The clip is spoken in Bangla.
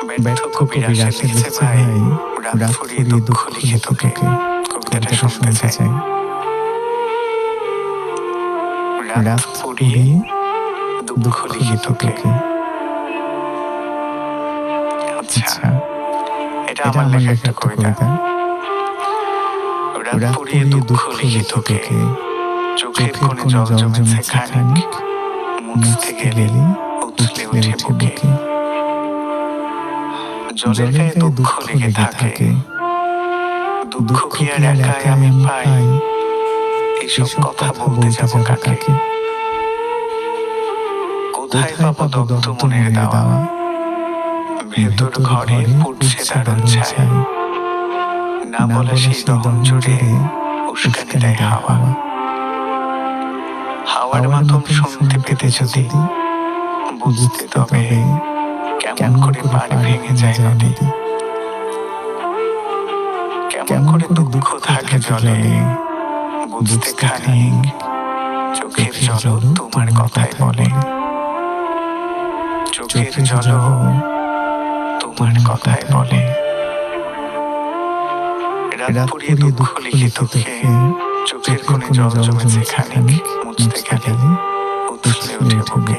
ব্যর্থ কবি রাশে লিখছে ভাই, রাত ফুরিয়ে দুঃখ লিখে তোকে। কবিতাটা শুনতে চাই। রাত ফুরিয়ে দুঃখ লিখে তোকে। আচ্ছা, এটা আমার লেখা একটা কবিতা। রাত ফুরিয়ে দুঃখ লিখে তোকে, চোখের কোণে জল জমেছে খানিক, মুছতে গেলে উথলে উঠে বুকে। জলের গায়ে দুঃখ লেগে থাকে, দুঃখ কি আর একাই আমি পাই, এসব কথা বলতে যাব কাকে? কোথায় পাবো দগ্ধ মনের দাওয়া, ভেতর ঘরে ফুটছে দারুণ ছাই, না বলা সেই দহন জুড়ে উস্কানি দেয় হাওয়া। হাওয়ার মাধ্যম শুনতে পেতে যদি বুঝতে তবে কেমন করে পানি ভেঙে যায় নদী, কেমন করে দুঃখ থাকে জলে, বুঝতে খানিক চোখের জল তোমার কথাই বলে। চোখের জল তোমার কথাই বলে। রাত ফুরিয়ে দুঃখ লিখে তোকে, চোখের কোণে জল জমেছে খানিক, মুছতে গেলে উথলে উঠে বুকে।